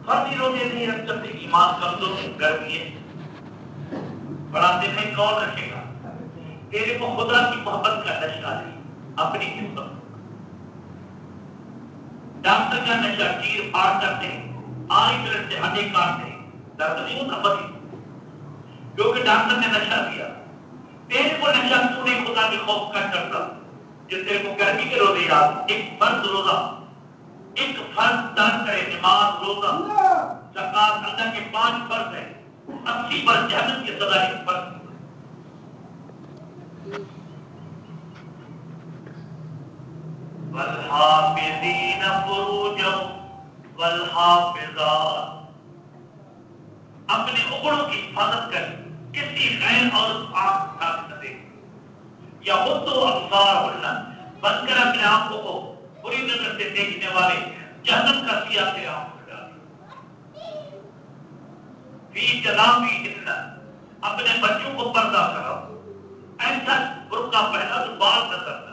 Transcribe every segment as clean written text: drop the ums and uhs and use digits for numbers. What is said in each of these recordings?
فرضی روزے نہیں رکھ سکتے، ایمان کمزور گرمی ہے، بڑا دن میں کون رکھے گا؟ تیرے کو خدا کی محبت کا نشہ نہیں، اپنی قسمت ڈاکٹر کا نشہ، چیر پھاڑ کرتے آئی طرح سے ہڈے کاٹتے درد نہیں ہوتا بدی، کیونکہ ڈاکٹر نے نشہ دیا۔ تیرے کو نشہ تو نہیں خدا کے خوف کا کرتا، جس تیرے کو گرمی کے روزے یاد، ایک فرض روزہ، ایک فرض ترک کرے، نماز، روزہ، زکات، اللہ کے 5 فرض ہیں، 80 بار جہنم کی سزا ایک فرض۔ والحافظین فروجهم والحافظات، اپنے عقلوں کی حفاظت کر کسی غیر عورت آنکھ اٹھا کے نہ دیکھ، یا خود تو ابصار ہونا بند کر اپنے آنکھوں کو بری نظر سے دیکھنے والے جہنم کا سیاہ تیرے آنکھ میں ڈال۔ فی جنابہن، اپنے بچوں کو پردہ کرو، ایسا برقع پہنا تو بال نظر نہ۔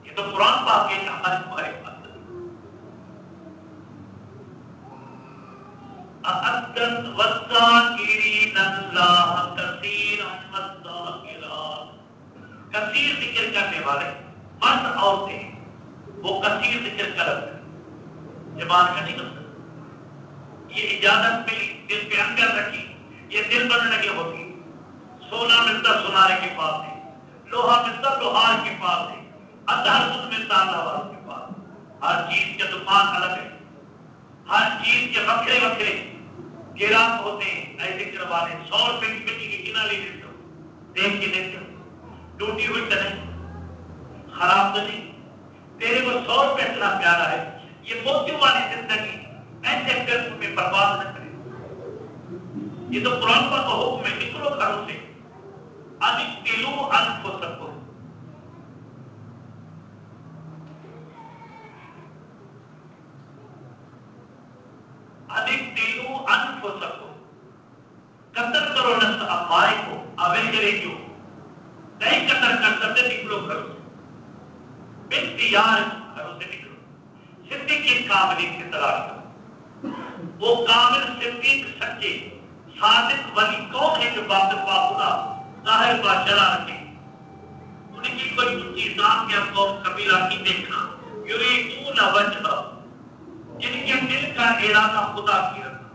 یہ تو قرآن پاک کے ہمارے تمہارے پاس اَأَذَّنْ وَالذَّاكِرِينَ اللَّهَ كَثِيرًا وَالذَّاكِرَاتِ، کثیر ذکر کرنے والے مرد عورتیں وہ کثیر ذکر کرتے ہیں، زبان کا نہیں کرتا۔ یہ اجازت ملی، دل پہ انگر رکھی، یہ دل بننے کے ہوتی، سونا ملتا سنارے کے پاس ہے، لوہا ملتا لوہار کے پاس ہے، ادھر سن ملتا اللہ کے پاس۔ ہر چیز کے دکان الگ ہے، ہر چیز کے وکرے وکرے گراف ہوتے ہیں، ایسے کروانے 100 روپے کی مٹی کی گنا لے لیتے ہو، دیکھ کے لیتے ہو، ٹوٹی ہوئی تو نہیں، خراب تو نہیں، تیرے کو 100 روپے اتنا پیارا ہے، یہ موتیوں والی زندگی ایسے قسم میں برباد نہ کرے۔ یہ تو قرآن کا حکم ہے، نکلو گھروں سے، اَنِقْتِلُوا أَنفُسَكُمْ، اَنِقْتِلُوا أَنفُسَكُمْ، قتل کرو نفس اپائے کو، اویجرے جو نہیں قتل کر سکتے، نکلو گھروں سے، باختیار گھروں سے نکلو، صدیق کاملین کی تلاش کرو۔ وہ کامل صدیق سچے صادق ولی کون ہے جو باطن خدا ظاہر باشرہ رکھے؟ ان کی کوئی اونچی ذات یا قوم قبیلہ کی دیکھنا، یریدون وجہہ، جن کے دل کا ارادہ خدا کی رکھنا،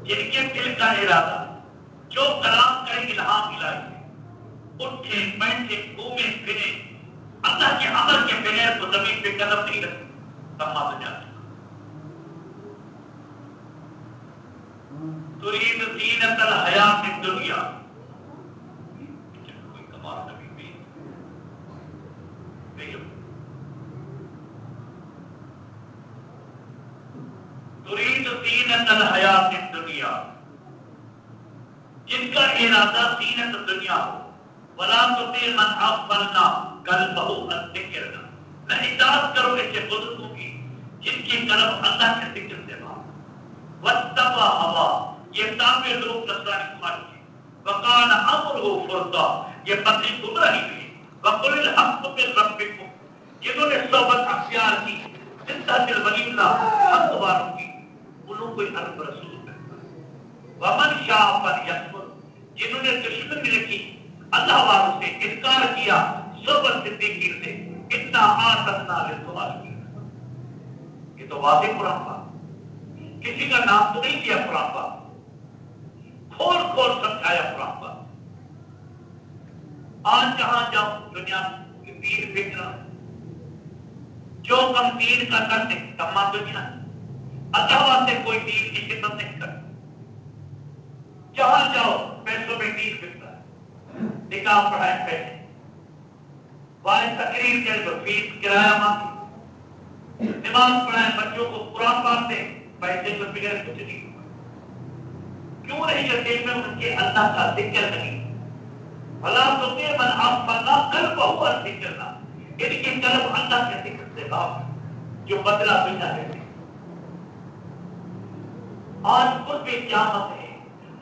جن کے دل کا ارادہ جو کلام کرے الہام الہی، اٹھے بیٹھے گھومے پھرے اللہ کے امر کے بغیر وہ زمین پہ قدم نہیں رکھتے، کما بن جاتے۔ ترید زینت الحیات الدنیا، کوئی کمال نبی بھی ترید زینت الحیات الدنیا، جن کا ارادہ زینت الدنیا ہو، ولا تطع من اغفلنا قلبه عن ذکرنا، نہ اطاعت کرو ایسے بزرگوں کی جن کی قلب اللہ کے ذکر سے باہر، واتبع ہوا، یہ تابع لوگ نصرانی سماج کے، وقال امرہ فرطا، یہ بندے گمراہی ہوئی، وقل الحق من ربکم، جنہوں نے صحبت اختیار کی زندہ دل ولی اللہ حق والوں کی، انہوں کو حق رسول کرتا ہے۔ ومن شاء فلیکفر، جنہوں نے دشمنی رکھی اللہ والوں سے، انکار کیا صحبت صدیقین سے، انا اعتدنا للظالمین، یہ تو واضح قرآن پاک، کسی کا نام تو نہیں لیا قرآن پاک، کھول کھول سمجھایا قرآن پاک۔ آج جہاں جاؤ دنیا کی دین فکر، جو کم دین کا کرتے کما دنیا، اللہ واسطے کوئی دین کی خدمت نہیں کرتا، جہاں جاؤ پیسوں میں دین بکتا ہے، نکاح پڑھائے پیسے، والد تقریر کرے تو فیس کرایہ مانگے، نماز پڑھائے بچوں کو قرآن پاک دے، پیسے تو بغیر کچھ نہیں۔ کیوں نہیں کہ دل میں ان کے اللہ کا ذکر نہیں؟ بھلا تطع من اغفلنا قلبه عن ذکرنا، ان کی قلب اللہ کے ذکر سے باہر، جو بدلہ بنا ہے۔ آج قرب قیامت ہے،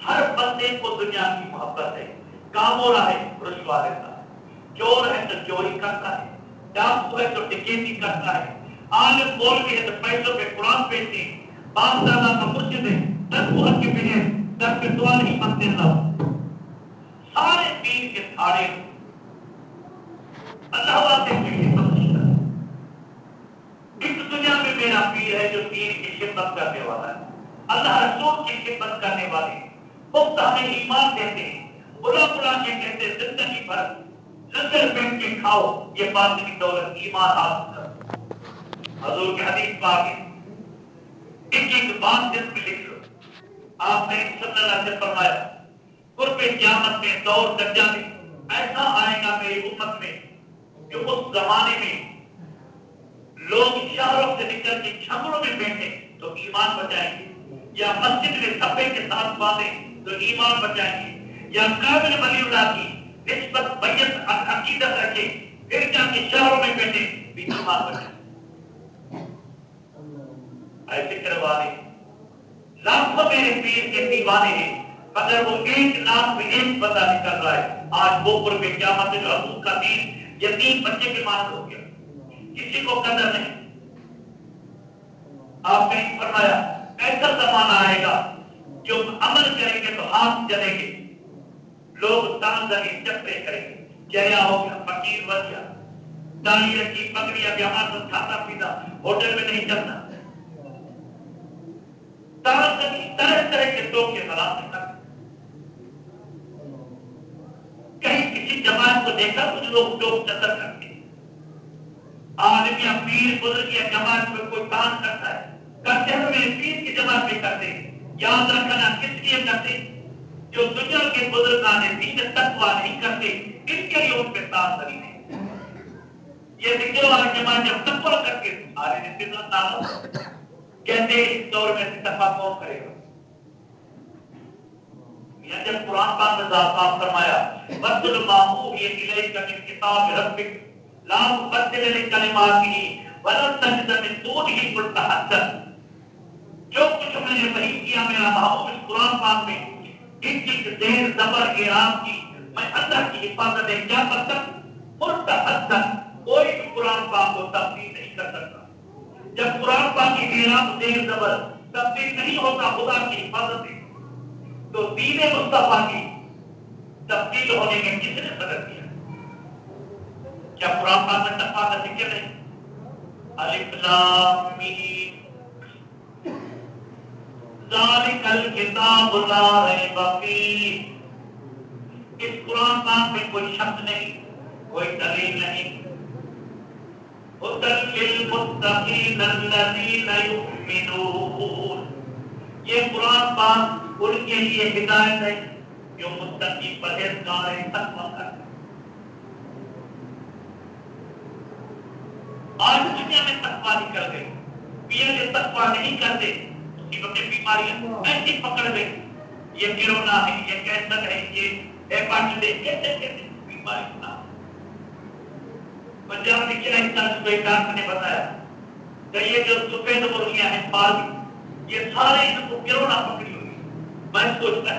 ہر بندے کو دنیا کی محبت ہے، کام ہو رہا ہے رشوہ لیتا ہے، چور ہے تو چوری کرتا ہے، ڈاکو ہے تو ڈکیتی کرتا ہے، عالم مولوی ہے تو پیسوں پہ قرآن بیچتے ہیں، بادشاہ کا مرشد ہے 10 مہر کے بغیر در پہ دعا نہیں مانگتے اللہ، سارے دین کے ساڑے اللہ واتے کوئی خدمت نہیں کرتا۔ اس دنیا میں میرا پیر ہے جو دین کی خدمت کرنے والا ہے، اللہ رسول کی خدمت کرنے والے مفت ہمیں ایمان دیتے ہیں، بلا بلا کے کہتے زندگی بھر لنگر پہن کے کھاؤ، یہ باطنی دولت ایمان حاصل کرو۔ حضور کے حدیث پاک ہے، ایک ایک بات دل میں لکھ لو۔ آپ نے صلی اللہ علیہ وسلم فرمایا قرب قیامت میں دور درجہ میں ایسا آئے گا میری امت میں کہ اس زمانے میں لوگ شہروں سے نکل کے جھگڑوں میں بیٹھے تو ایمان بچائیں گے، یا مسجد میں صفے کے ساتھ باندھے تو ایمان بچائیں گے، یا قابل ولی اللہ کی نسبت بیعت عقیدت رکھے پھر جا کے شہروں میں بیٹھے بھی ایمان بچائیں گے۔ ایسے کروانے لاکھوں میرے پیر کے دیوانے ہیں، مگر وہ ایک لاکھ میں ایک بندہ نکل رہا ہے۔ آج وہ قرب قیامت میں جو حضور کا دین یتیم بچے کے مان ہو گیا، کسی کو قدر نہیں۔ آپ نے فرمایا ایسا زمانہ آئے گا جو عمل کریں گے تو ہاتھ جلیں گے، لوگ تان زنی چپے کریں گے، جیا ہو گیا، فقیر بن گیا، داڑھی رکھی، پگڑی اب یہاں سے کھاتا پیتا ہوٹل میں نہیں چلتا، تان زنی طرح طرح کے لوگ کے خلاف کرتے۔ کہیں کسی جماعت کو دیکھا کچھ لوگ چتر کرتے، عالم یا پیر بزرگ یا جماعت میں کوئی کام کرتا ہے، کرتے ہیں میرے پیر کی جماعت میں کرتے، یاد رکھنا کس لیے کرتے؟ جو دنیا کے بزرگان دین تقویٰ نہیں کرتے ان کے لیے ان پہ تاثر نہیں۔ یہ ذکر والا جماعت جب تقویٰ کر کے سارے رشتہ دار کہتے اس دور میں اتفاق کون کرے گا؟ یا جب قرآن پاک میں صاحب فرمایا وَاتْلُ مَا أُوحِيَ إِلَيْكَ مِنْ كِتَابِ رَبِّكَ لَا مُبَدِّلَ لِكَلِمَاتِهِ وَلَن تَجِدَ مِن دُونِهِ مُلْتَحَدًا، جو کچھ میں نے وحی کیا میرا محبوب اس قرآن پاک میں ایک زیر زبر اعراب کی، میں اللہ کی حفاظت ہے کیا کر سکتا ملتحدًا، کوئی بھی قرآن پاک کو تبدیل نہیں کر سکتا۔ جب قرآن پاک کی اعراب زیر زبر تبدیل نہیں ہوتا خدا کی حفاظت ہے، تو دین مصطفیٰ کی تبدیل ہونے میں کس نے مدد کیا؟ کیا قرآن پاک میں تقویٰ کا ذکر نہیں؟ الف لام میم ذالک الکتاب لا ریب فیہ، اس قرآن پاک میں کوئی شک نہیں، کوئی دلیل نہیں۔ ہدی للمتقین الذین یؤمنون، یہ قرآن پاک ان کے لیے ہدایت ہے جو متقی پرہیزگار ہیں، تقویٰ کرتے ہیں۔ آج دنیا میں تقویٰ نکل گئی، پیر تقویٰ نہیں کرتے، مصیبتیں بیماریاں ایسی پکڑ گئی، یہ کرونا ہے، یہ کینسر ہے، یہ ہیپاٹائٹس کیسے بیماری نہ۔ پنجاب میں کیا انسان کو ایک ڈاکٹر نے بتایا کہ یہ جو سفید مرغیاں ہیں پال، یہ سارے ان کو کرونا پکڑی ہوئی۔ میں سوچتا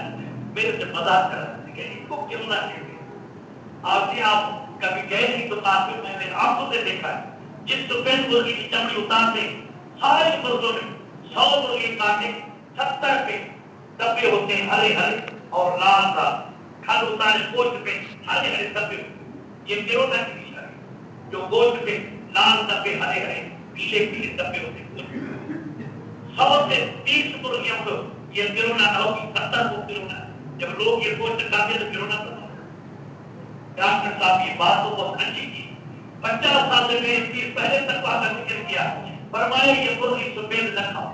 میرے سے مذاق کر رہا کہ ان کو کرونا کہتے ہیں۔ آپ نے آپ کبھی گئے نہیں دکان پہ، میں نے آنکھوں سے دیکھا ہے جس سفید مرغی کی چمڑی اتارتے سارے مرغوں میں 100 مرغی کاٹے 70 پہ دبے ہوتے ہیں ہرے ہرے اور لال لال، کھل اتارے گوشت پہ ہرے ہرے دبے ہوتے ہیں۔ یہ کرونا کی نشان ہے، جو گوشت پہ لال دبے ہرے ہرے پیلے پیلے دبے ہوتے ہیں۔ 100 سے 30 مرغیوں کو یہ کرونا نہ ہوگی، 70 کو کرونا۔ جب لوگ یہ گوشت کھاتے تو کرونا بنا۔ ڈاکٹر صاحب یہ بات تو بہت اچھی کی، 50 سال سے میرے پیر پہلے تک کا ذکر کیا، فرمایا یہ مرغی سفید نہ کھاؤ۔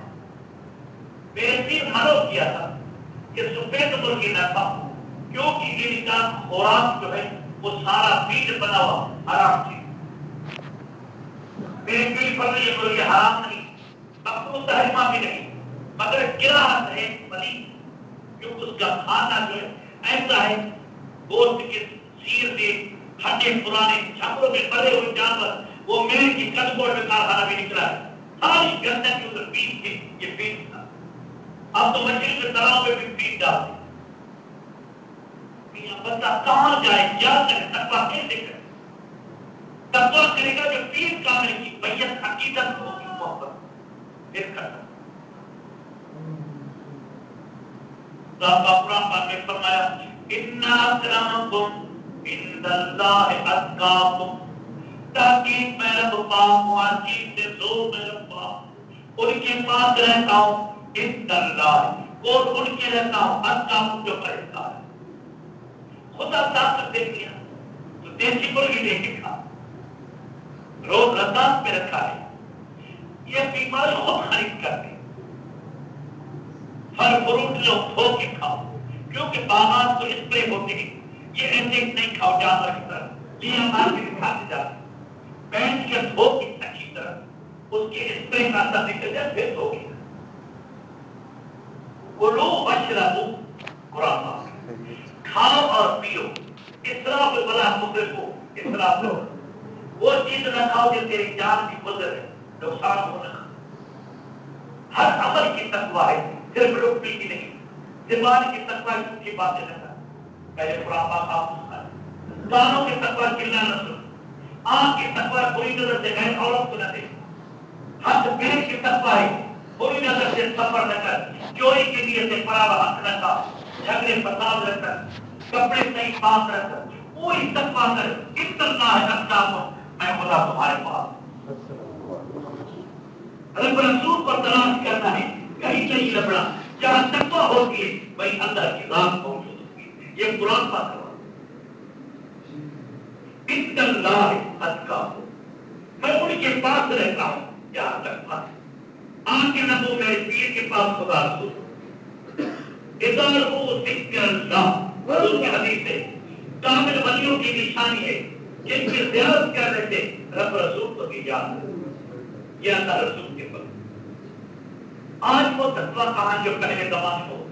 میرے پیر منع کیا تھا کہ سفید مرغی نہ کھاؤ، کیونکہ ان کا خوراک جو ہے وہ سارا بیج بنا ہوا حرام چیز۔ میرے پیر فرمایا یہ مرغی حرام نہیں، مکروہ تحریمہ بھی نہیں، مگر کراہت ہے پلی، کیونکہ اس کا کھانا جو ہے ایسا ہے گوشت کے سیر سے ہڈے پرانے جھگڑوں میں بڑے ہوئے جانور، وہ میل کی کدگوڑ میں کارخانہ بھی نکلا ہے، ساری گندگی کی ادھر بیج کے یہ بیج تھا۔ اب تو مچھلی کے تلاؤ میں بھی بیج ڈالتے۔ بندہ کہاں جائے، کیا کرے، تقویٰ کیسے کرے؟ بدعا کرے گا جو پیر کامل کی بیعت عقیدت ہوگی محبت پھر کرنا. قرآن پاک میں فرمایا ان اکرمکم عند اللہ اتقاکم، تحقیق میں رب پاک و عزیز سے زور میں رب پاک ان کے پاس رہتا ہوں عند اللہ، اور ان کے رہتا ہوں اتقاکم جو پرہیزگار ہے. خدا طاقت دیکھ لیا تو دیسی مرغی دے کے کھا، روز رمضان پہ رکھا ہے. یہ بیماری خود خرید کرتے پھل فروٹ لو دھو کے کھاؤ، کیونکہ باغات تو اسپرے ہوتے ہیں. یہ ایسے نہیں کھاؤ جانور کی طرح لیا مار کے کھاتے جاتے، پینٹ کے دھو کے اچھی طرح اس کے اسپرے کا اثر نکل جائے پھر دھو کے کلو واشربو. قرآن کھاؤ اور پیو، اسراف بلا تدرکو، اسراف لو وہ چیز نہ کھاؤ جو تیری جان کی گزر ہے، نقصان ہونا. ہر عمل کی تقویٰ ہے، صرف لوٹنے کی نہیں. زبان کی تقویٰ جھوٹی باتیں نہ کر، پہلے قرآن پاک آپ سنائے. کانوں کی تقویٰ چلنا نہ سن، آنکھ کی تقویٰ بری نظر سے غیر عورت کو نہ دیکھ. ہاتھ پیر کی تقویٰ ہے، بری نظر سے سفر نہ کر، چوری کے لیے سے برابر ہاتھ نہ کھا، جھگڑے فساد رہ کر، کپڑے صحیح پاک رہ کر پوری تقویٰ کر. اتنا ہے اتقاکم، میں خدا تمہارے پاس. رب رسول کو تلاش کرنا ہے، کہیں نہیں لبڑا. جہاں تقویٰ ہوتی ہے وہی اندر کی ذات موجود ہوتی ہے. یہ قرآن پاک ہے. عند اللہ اتقاکم، میں ان کے پاس رہتا ہوں جہاں تک بات آنکھ نبو میرے پیر کے پاس خدا رسول. ادار ہو ذکر اللہ، حضور کی حدیث ہے کامل ولیوں کی نشانی ہے جن کی زیارت کر رہے تھے رب رسول کو بھی یاد ہے. یہ اللہ رسول کے پاس. آج وہ تقویٰ کہاں جو پہلے زمانے کو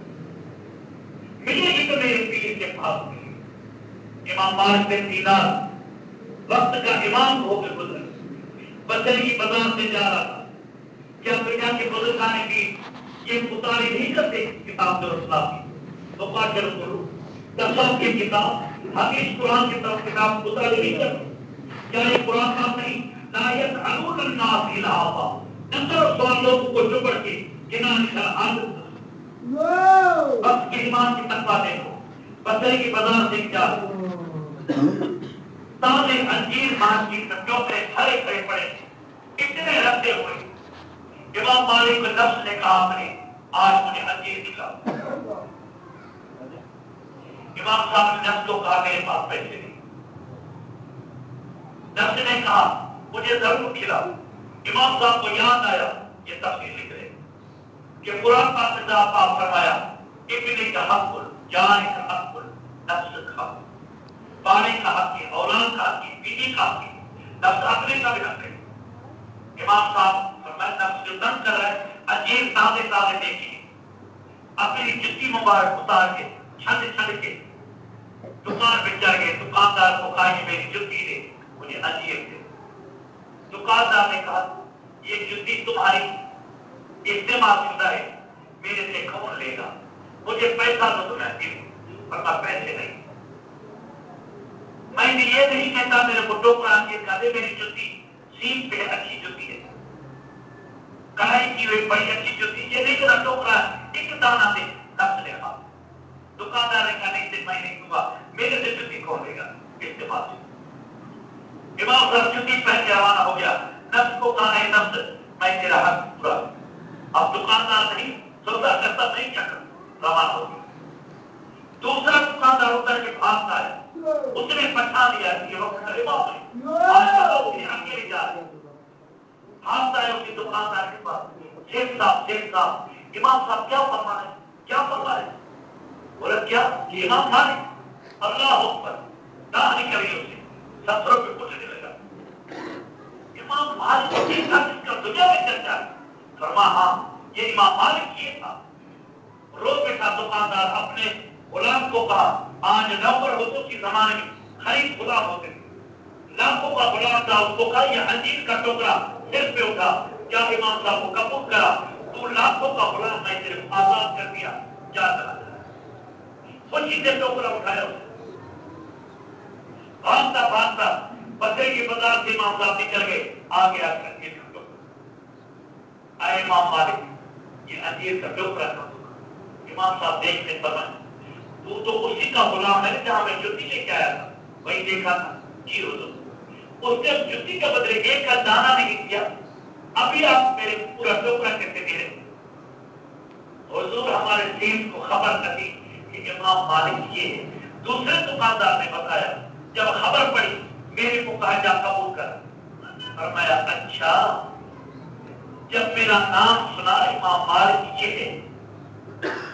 ملے گی تو میرے پیر کے پاس ملے. امام مالک بن دینار وقت کا امام ہو کے گزرے، بصری بازار سے جا رہا تھا. کیا دنیا کے بزرگان بھی یہ مطالعے نہیں کرتے کتاب درست کی تو قاطر کرو تصوف کی کتاب حدیث قرآن کی طرف کتاب مطالعے نہیں کرتے؟ کیا یہ قرآن پاک نہیں لا یسألون الناس الہافا، نظر سوال لوگوں کو چپڑ کے کنان عادت وقت کے ایمان کی تقویٰ دیکھو. بصری کی بازار سے جا تازے انجیر مارکیٹ میں چوکرے کھڑے کھڑے پڑے اتنے رکھتے ہوئے. امام مالک کو نفس نے کہا اپنے آج مجھے انجیر دکھاؤ. امام صاحب نے نفس کو کہا میرے پاس پیسے نہیں. نفس نے کہا مجھے ضرور کھلاؤ. امام صاحب کو یاد آیا یہ تفسیر لکھ رہے کہ قرآن پاک نے صاحب فرمایا ابن کا حق جان کا حق نفس کا پانی کا حق ہے، اولاد کا حق ہے، بیوی کا حق ہے، نفس اپنے کا بھی حق ہے. امام صاحب فرمایا نفس جو تنگ کر رہا ہے عجیب تازے تازے دیکھیں اپنی جتی مبارک اتار کے چھنڈ چھنڈ کے دکان پہ چڑھ گئے. دکاندار کو کہا کہ میری جتی دے، مجھے عجیب دے. دکاندار نے کہا یہ جتی تمہاری استعمال شدہ ہے، میرے سے کون لے گا؟ مجھے پیسہ تو میں دوں، ورنہ پیسے نہیں. میں نے یہ نہیں کہتا میرے کو ٹوکرا انجیر کا دے، میری جتی سیٹ پہ اچھی جتی ہے، کڑھائی کی ہوئی بڑی اچھی جتی، یہ نہیں کہ ٹوکرا ایک دانہ دے. نفس نے کہا، دکاندار نے کہا نہیں میں نہیں دوں گا، میرے سے جتی کون لے گا؟ استعمال سے امام صاحب جتی پہن کے روانہ ہو گیا. نفس کو کہا ہے نفس میں تیرا حق پورا. اب دکاندار نہیں سودا کرتا نہیں کیا کرتا، روانہ ہو گیا. دوسرا دکاندار اتر کے بھاگتا ہے، اس نے پٹھا دیا کہ وقت امام ہے آج لوگ اکیلے جا رہے. بھاگتا ہے اس کی دکاندار کے پاس، شیخ صاحب امام صاحب کیا فرما ہے؟ کیا فرما ہے؟ بولا کیا؟ امام مالک اللہ اکبر نہ نکلی اسے 70 روپے پوچھنے لگا. امام مالک کو دیکھا جس کا دنیا میں چرچا ہے. فرما ہاں یہ امام مالک یہ تھا. روز بیٹھا دکاندار اپنے غلام کو کہا آج نوکر حضور کی زمانے میں خرید غلام ہوتے لاکھوں کا غلام تھا. اس کو کہا یہ انجیر کا ٹکڑا سر پہ اٹھا. کیا امام صاحب کو قبول کرا؟ تو لاکھوں کا غلام میں صرف آزاد کر دیا، کیا کرا خوشی سے ٹوکرا اٹھایا. بھاگتا بھاگتا پتے کے بازار سے امام صاحب نکل گئے، آگے آ کر یہ ٹوکرا، آئے امام مالک، یہ انجیر کا ٹوکرا تھا۔ امام صاحب دیکھنے فرمائے تو اسی کا غلام ہے جہاں میں جوتی لے کے آیا تھا، وہی دیکھا تھا؟ جی حضور۔ اس نے جوتی کے بدلے ایک کا دانہ نہیں دیا، ابھی آپ میرے پورا ٹوکرا کیسے دے رہے؟ حضور ہمارے دین کو خبر نہ تھی کہ امام مالک یہ ہے۔ دوسرے دکاندار نے بتایا، جب خبر پڑی میرے کو کہا جا قبول کر۔ فرمایا اچھا، جب میرا نام سنا امام مالک یہ ہے،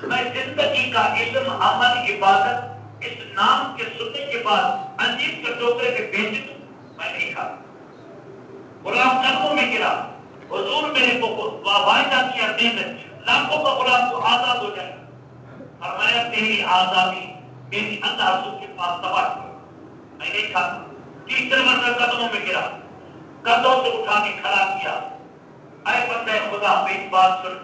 میں زندگی کا علم، عمل، عبادت اس نام کے سننے کے بعد انجیر کے ٹوکرے کے بیچ دوں؟ میں نہیں کھا۔ غلام قدموں میں گرا، حضور میرے کو وعدہ کیا دے دیں لاکھوں کا غلام تو آزاد ہو جائے۔ فرمایا تیری آزادی میری اللہ حضور کے پاس تباہ کر، میں نہیں کھا۔ تیسرے مرتبہ قدموں میں گرا، قدموں سے اٹھا کے کھڑا کیا، اے بندے خدا میری بات سن،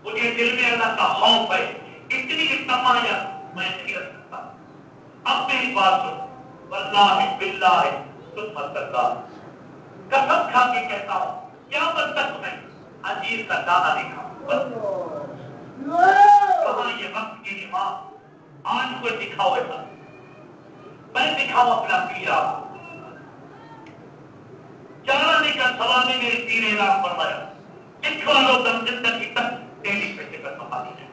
مجھے دل میں اللہ کا خوف ہے، اتنی تمایا میں نہیں رکھ سکتا، اب میری بات سن، واللہ باللہ ثم اللہ، قسم کھا کے کہتا ہوں قیامت تک میں انجیر کا دانہ نہیں کھاؤں۔ کہاں یہ وقت کی امام، آج کوئی دکھاؤ ایسا، میں دکھاؤں اپنا پیر آپ کو۔ چارانے کا سوال نے میرے پیر اعلان فرمایا، لکھوا لو تم زندگی تک تیری پیسے پر سنبھالی جائے۔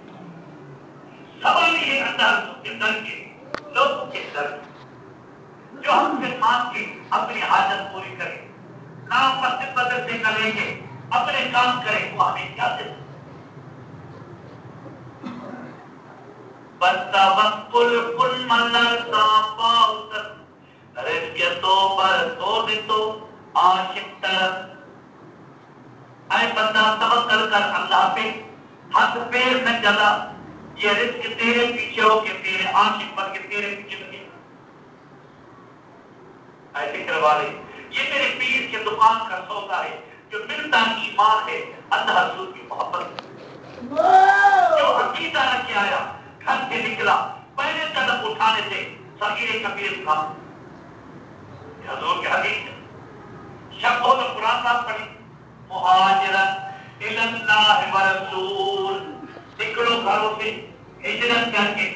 سوال یہ اللہ رسول کے در کے لوگوں کے در جو ہم سے مانگ کے اپنی حاجت پوری کرے، نام مسجد مدرسے کا لیں گے، اپنے کام کرے، وہ ہمیں کیا دے؟ بتوکل کن ملرزا پاؤتر رزقیتو پر تو دیتو عاشق طرف۔ اے بندہ توکل کر اللہ پہ، ہاتھ پیر نہ چلا، یہ رزق تیرے پیچھے ہو کے تیرے عاشق بن کے تیرے پیچھے لگے۔ اے ذکر والے، یہ میرے پیر کے دکان کا سودا ہے، جو ملتا ایمان ہے اللہ رسول کی محبت، جو عقیدہ رکھ کے آیا، گھر سے نکلا، پہلے قدم اٹھانے سے صغیر کبیر تھا۔ حضور کے حدیث شب ہو تو قرآن پاک پڑھی، مہاجرت الی اللہ ورسول، نکلو گھروں سے ہجرت کر کے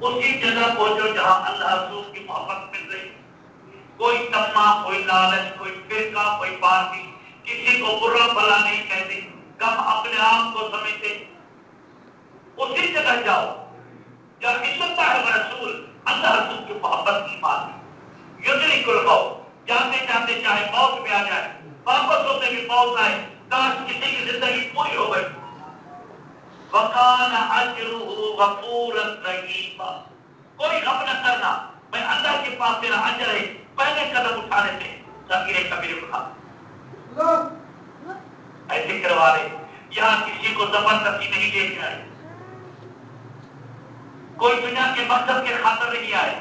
اسی جگہ پہنچو جہاں اللہ رسول کی محبت مل رہی۔ کوئی تما، کوئی لالچ، کوئی فرقہ، کوئی پارٹی کسی کو برا بھلا نہیں کہتے، کم اپنے آپ کو سمجھتے، اسی جگہ جاؤ جہاں اللہ ورسول، اللہ رسول کی محبت کی بات ہے۔ یدرک الموت، جاتے جاتے چاہے موت میں آ جائے، واپس ہوتے بھی موت آئے، کاش کسی کی زندگی پوری ہو گئی۔ وَقَانَ أَجْرُهُ غَفُورًا رَحِيمًا، کوئی غم نہ کرنا، میں اللہ کے پاس تیرا اجر ہے، پہلے قدم اٹھانے سے صغیر کبیر اٹھا۔ اے ذکر والے، یہاں کسی کو زبردستی نہیں لے کے آئے، کوئی دنیا کے مقصد کے خاطر نہیں آئے،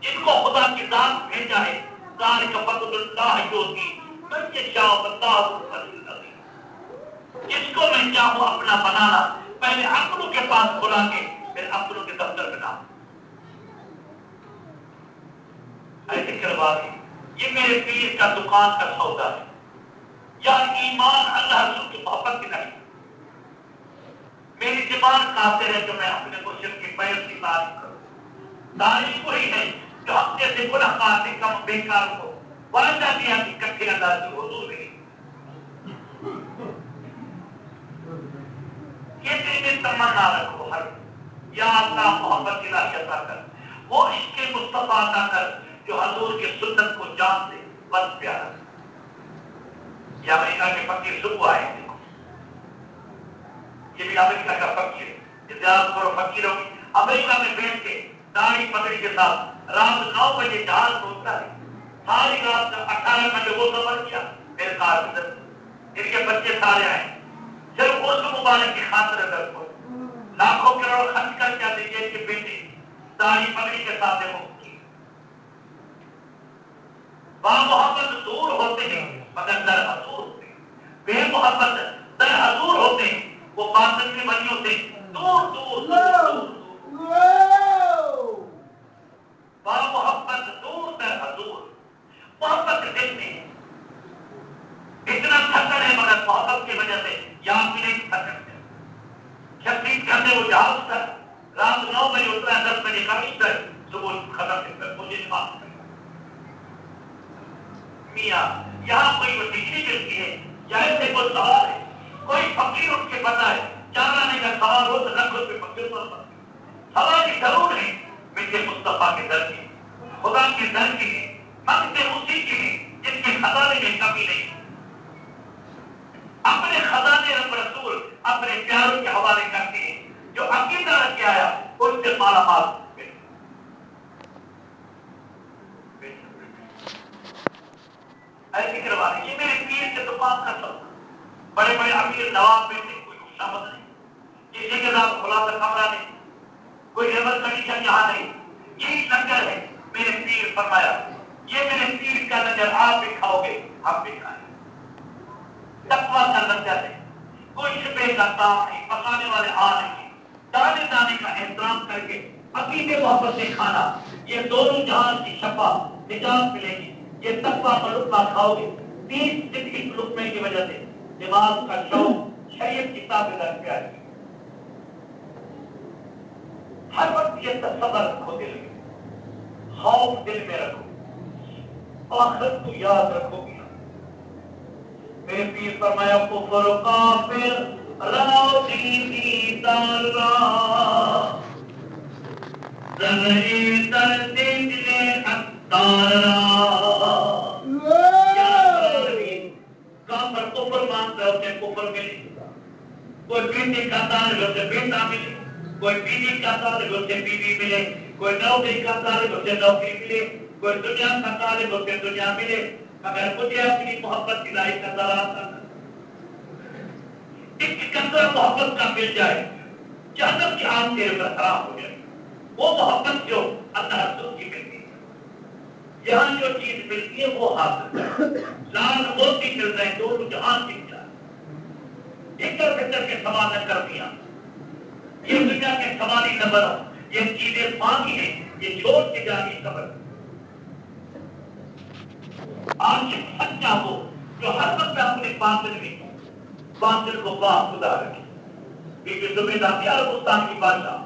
جن کو خدا کی ذات بھیجا ہے، ذالک فضل اللہ یؤتی من یشاء واللہ ذو الفضل العظیم۔ جس کو میں چاہوں اپنا بنانا، پہلے اپنوں کے پاس بلا کے پھر اپنوں کے دفتر بنا۔ اے ذکر والے، یہ میرے پیر کا دکان کا سودا ہے، یا ایمان اللہ رسول کی محبت کی نہیں۔ میری زبان کافر ہے جو میں اپنے مرشد کی پیر کی تعریف کروں، تعریف وہی ہے جو ہم جیسے گنہگار سے کم بیکار کو وعدہ دیا کہ کٹھے اللہ کی حضور میں یہ دل میں تمنا رکھو، ہر یا اللہ محبت الہی عطا کر، وہ عشق مصطفیٰ عطا کر جو حضور کی سنت کو جان دے، بس پیارا۔ یہ امریکہ کے فقیر صبح آئے تھے، یہ بھی امریکہ کا فقیر ہے، اتحاد کرو فقیروں کی امریکہ میں بیٹھ کے داڑھی پگڑی کے ساتھ رات 9 بجے جہاز پہنچتا ہے، ساری رات 18 گھنٹے وہ سفر کیا، میرے کار میں ان کے بچے سارے آئے، صرف اس مبارک کی خاطر اگر کو لاکھوں کروڑ خرچ کر کے دیجیے کہ بیٹے داڑھی پگڑی کے ساتھ مفت کی۔ با محبت دور ہوتے ہیں مگر در حضور ہوتے ہیں، بے محبت در حضور ہوتے ہیں، وہ باطن کے بنیوں سے دور دور دور دور با محبت دور در حضور، وہ جہاز تک رات 9 بجے اترا 10 بجے خارج تک صبح ختم تک مجھے معاف کر میاں یہاں کوئی وسیلے ملتی ہے یا ایسے کوئی سوال ہے کوئی فقیر اٹھ کے بتائے چار آنے کا سوال ہو تو رکھ پہ فقیر پر سوال کی ضرور ہے مجھے مصطفیٰ کے در کی خدا کے در کی ہے منگتے اسی کی ہے جن کے خزانے میں کمی نہیں اپنے خزانے رب رسول اپنے پیاروں کے حوالے کرتے ہیں جو عقیدہ رکھ کے آیا اس سے مالا مال ایسی کروانی یہ میرے پیر کے دکان کا سب بڑے بڑے امیر نواب میں سے کوئی شامل نہیں کسی کے ساتھ کھلا تھا کمرہ نہیں کوئی لیبر کنڈیشن یہاں نہیں یہی لنگر ہے میرے پیر فرمایا یہ میرے پیر کا لنگر آپ بھی کھاؤ گے آپ بھی کھائیں تقویٰ کا لنگر ہے کوئی شبے کا کام نہیں پکانے والے آ نہیں دانے دانے کا احترام کر کے عقیدے محبت سے کھانا یہ دونوں جہان کی شفا نجات ملے گی یہ تقویٰ کا لقمہ کھاؤ گے 30 دن اس لقمے کی وجہ سے دماغ کا شوق شریعت کی تابع دار پیاری ہر وقت یہ تصور رکھو دل میں خوف دل میں رکھو آخرت کو یاد رکھو گے میرے پیر فرمایا کفر کافر راضی دیدار را زہری درد دل اتار را کافر کفر مانتا ہے اسے کفر ملے کوئی بیٹی کا طالب اسے بیٹا ملے کوئی بیوی کا طالب اسے بیوی ملے کوئی نوکری کا طالب اسے نوکری ملے کوئی دنیا کا طالب اسے دنیا ملے مگر مجھے اپنی محبت دلائی کا ذرا ایک قطرہ محبت کا مل جائے جہنم کی آگ تیرے پر حرام ہو جائے وہ محبت جو اللہ رسول کی ملتی ہے یہاں جو چیز ملتی ہے وہ حاصل ہے لال موتی مل رہے ہیں دونوں جہان مل جائے ادھر فطر کے سوال نہ کر دیا یہ دنیا کے سوالی نہ بنو یہ چیزیں مانگی ہیں یہ چھوڑ کے جانی خبر عاشق سچا ہو جو ہر وقت اپنے باطل کو پاک خدا رکھے کیونکہ زبیدہ پیار مستان کی بادشاہ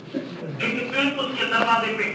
لیکن پھر اس کے دروازے پہ